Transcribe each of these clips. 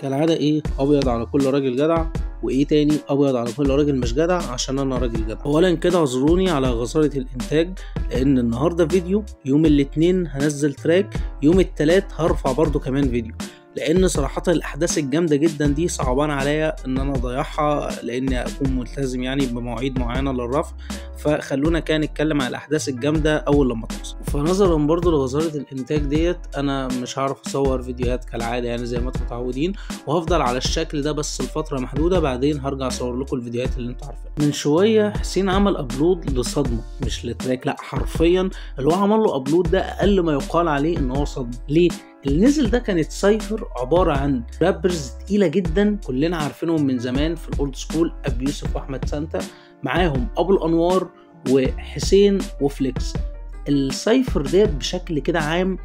كالعادة ايه ابيض على كل راجل جدع، وايه تاني ابيض على كل راجل مش جدع عشان انا راجل جدع. اولا كده اعذروني على غزارة الانتاج، لان النهاردة فيديو، يوم الاثنين هنزل تراك، يوم الثلاث هرفع برضو كمان فيديو، لان صراحة الاحداث الجامدة جدا دي صعبان عليا ان انا اضيعها، لاني اكون ملتزم يعني بمواعيد معينة للرفع. فخلونا كان نتكلم على الاحداث الجامدة اول لما تحصل. فنظرا برضو لغزارة الانتاج ديت انا مش هعرف اصور فيديوهات كالعادة يعني زي ما انتم متعودين، وهفضل على الشكل ده بس لفترة محدودة، بعدين هرجع اصور لكم الفيديوهات اللي انتوا عارفينها. من شوية حسين عمل ابلود لصدمة، مش لتراك، لا حرفيا اللي هو عمل له ابلود ده اقل ما يقال عليه ان هو صدمة. ليه؟ اللي نزل ده كانت سايفر عبارة عن رابرز تقيلة جدا كلنا عارفينهم من زمان في الاولد سكول، ابي يوسف واحمد سانتا، معاهم ابو الانوار وحسين وفليكس. السايفر ديت بشكل كده عام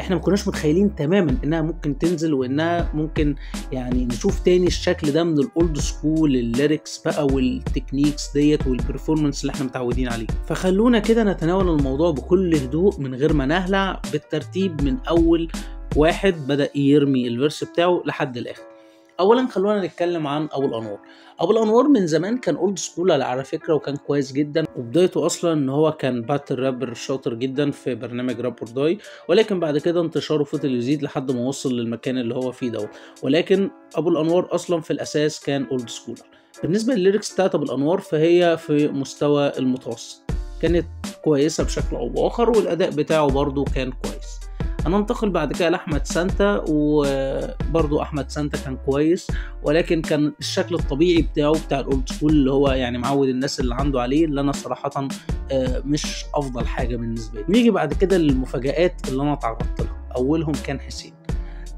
احنا ما كناش متخيلين تماما انها ممكن تنزل، وانها ممكن يعني نشوف تاني الشكل ده من الاولد سكول، الليركس بقى والتكنيكس ديت والبرفورمانس اللي احنا متعودين عليه. فخلونا كده نتناول الموضوع بكل هدوء من غير ما نهلع، بالترتيب من اول واحد بدأ يرمي الفيرس بتاعه لحد الاخر. اولا خلونا نتكلم عن ابو الانوار. ابو الانوار من زمان كان اولد سكول على فكره، وكان كويس جدا، وبدايته اصلا ان هو كان باتل رابر شاطر جدا في برنامج راب اور داي، ولكن بعد كده انتشاره فضل يزيد لحد ما وصل للمكان اللي هو فيه ده. ولكن ابو الانوار اصلا في الاساس كان اولد سكولر. بالنسبه للليركس بتاعت ابو الانوار فهي في مستوى المتوسط، كانت كويسه بشكل او باخر، والاداء بتاعه برضو كان كويس. هننتقل بعد كده لاحمد سانتا، وبرضو احمد سانتا كان كويس، ولكن كان الشكل الطبيعي بتاعه بتاع الاولد سكول اللي هو يعني معود الناس اللي عنده عليه، اللي انا صراحه مش افضل حاجه بالنسبه لي. نيجي بعد كده للمفاجآت اللي انا تعرضت لها. اولهم كان حسين.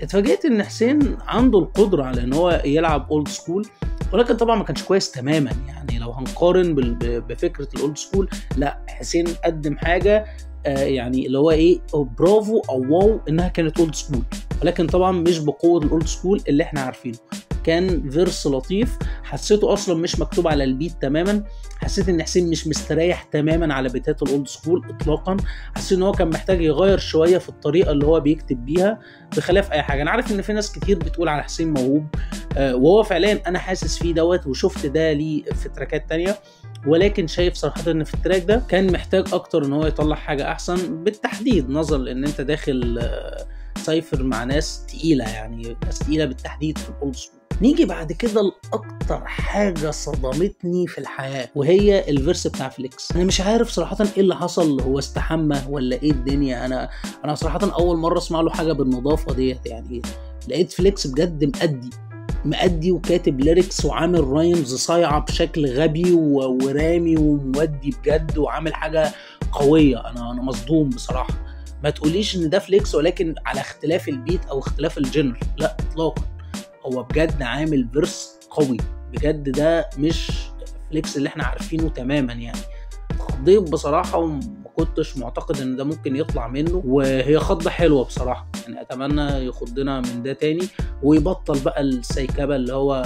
اتفاجئت ان حسين عنده القدره على ان هو يلعب اولد سكول، ولكن طبعا ما كانش كويس تماما. يعني لو هنقارن بفكره الاولد سكول، لا حسين قدم حاجه يعني اللي هو ايه برافو او واو انها كانت اولد سكول، ولكن طبعا مش بقوه الاولد سكول اللي احنا عارفينه. كان فيرس لطيف، حسيته اصلا مش مكتوب على البيت تماما، حسيت ان حسين مش مستريح تماما على بيتات الاولد سكول اطلاقا، حسيت ان هو كان محتاج يغير شويه في الطريقه اللي هو بيكتب بيها بخلاف اي حاجه. انا عارف ان في ناس كتير بتقول على حسين موهوب، وهو فعليا انا حاسس فيه دوت، وشفت ده ليه في تراكات تانية، ولكن شايف صراحه ان في التراك ده كان محتاج اكتر ان هو يطلع حاجه احسن، بالتحديد نظرا لان انت داخل سايفر مع ناس تقيله، يعني ناس تقيله بالتحديد في الاولد سكول. نيجي بعد كده لاكتر حاجه صدمتني في الحياه، وهي الفيرس بتاع فليكس. انا مش عارف صراحه ايه اللي حصل، هو استحمى ولا ايه الدنيا؟ انا صراحه اول مره اسمع له حاجه بالنظافه ديت. يعني لقيت فليكس بجد مأدي وكاتب ليركس وعامل رايمز صايعه بشكل غبي ورامي ومودي بجد، وعامل حاجه قويه. انا مصدوم بصراحه. ما تقوليش ان ده فليكس ولكن على اختلاف البيت او اختلاف الجنر، لا اطلاقا، هو بجد عامل فيرس قوي بجد، ده مش فليكس اللي احنا عارفينه تماما. يعني اتخضيت بصراحه، وما كنتش معتقد ان ده ممكن يطلع منه، وهي خضه حلوه بصراحه. يعني اتمنى يخضنا من ده تاني، ويبطل بقى السيكبه اللي هو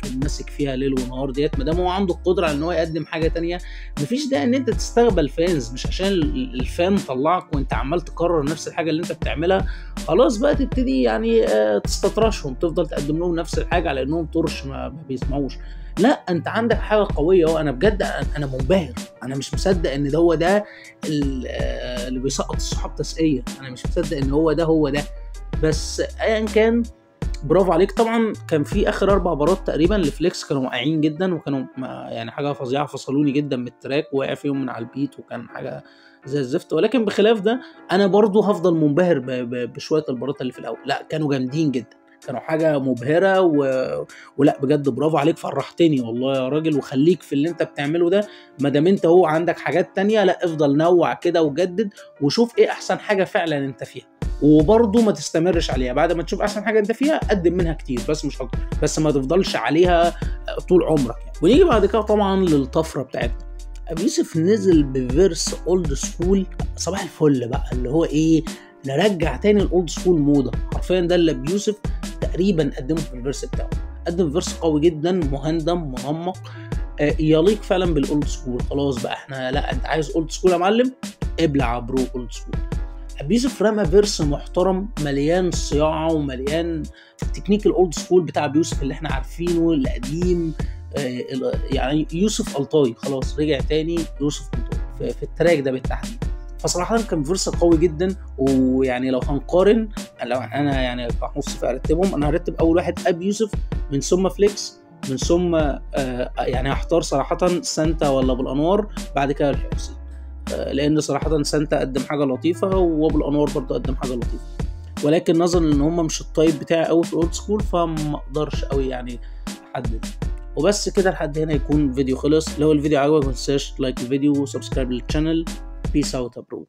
كان ماسك فيها ليل ونهار ديت. ما دام هو عنده القدره على ان هو يقدم حاجه تانية، مفيش داعي ان انت تستقبل فانز، مش عشان الفان طلعك وانت عمال تكرر نفس الحاجه اللي انت بتعملها خلاص بقى تبتدي يعني تستطرشهم، تفضل تقدم لهم نفس الحاجه على انهم طرش ما بيسمعوش. لا انت عندك حاجه قويه، وانا بجد انا منبهر، انا مش مصدق ان ده هو ده اللي بيسقط الصحاب تسقيه، انا مش مصدق ان هو ده. بس ايا كان برافو عليك. طبعا كان في اخر 4 بارات تقريبا لفليكس كانوا واقعين جدا، وكانوا يعني حاجه فظيعه، فصلوني جدا من التراك، وقع فيهم من على البيت، وكان حاجه زي الزفت. ولكن بخلاف ده انا برضو هفضل منبهر بشويه البارات اللي في الاول، لا كانوا جامدين جدا، كانوا حاجه مبهره ولا بجد برافو عليك، فرحتني والله يا راجل، وخليك في اللي انت بتعمله ده، ما دام انت هو عندك حاجات تانية، لا افضل نوع كده وجدد، وشوف ايه احسن حاجه فعلا انت فيها، وبرضه ما تستمرش عليها. بعد ما تشوف احسن حاجه انت فيها قدم منها كتير، بس مش اكتر، بس ما تفضلش عليها طول عمرك يعني. ونيجي بعد كده طبعا للطفره بتاعتنا. ابي يوسف نزل بفيرس اولد سكول صباح الفل بقى، اللي هو ايه، نرجع تاني الاولد سكول موضه حرفيا. ده اللي ابي يوسف تقريبا قدمه في الفيرس بتاعه، قدم فيرس قوي جدا، مهندم منمق، يليق فعلا بالاولد سكول. خلاص بقى احنا، لا انت عايز اولد سكول يا معلم، ابلع برو اولد سكول. ابي يوسف رمى فيرس محترم مليان صياعه ومليان التكنيك الاولد سكول بتاع ابي يوسف اللي احنا عارفينه القديم. يعني يوسف الطاي خلاص رجع تاني يوسف الطاي في التراك ده بالتحديد. فصراحه كان فيرس قوي جدا. ويعني لو هنقارن، لو انا يعني هنص في ارتبهم، انا هرتب اول واحد ابي يوسف، من ثم فليكس، من ثم يعني هختار صراحه سانتا ولا ابو الانوار، بعد كده الحسين. لان صراحه سانتا قدم حاجه لطيفه وابو الانوار برضه قدم حاجه لطيفه، ولكن نظرا ان هم مش الطيب بتاعي قوي في الاولد سكول فما اقدرش قوي يعني احدد. وبس كده لحد هنا يكون فيديو خلص. لو الفيديو عجبك ما تنساش لايك الفيديو وسبسكرايب للشانل. بيس اوت يا برو.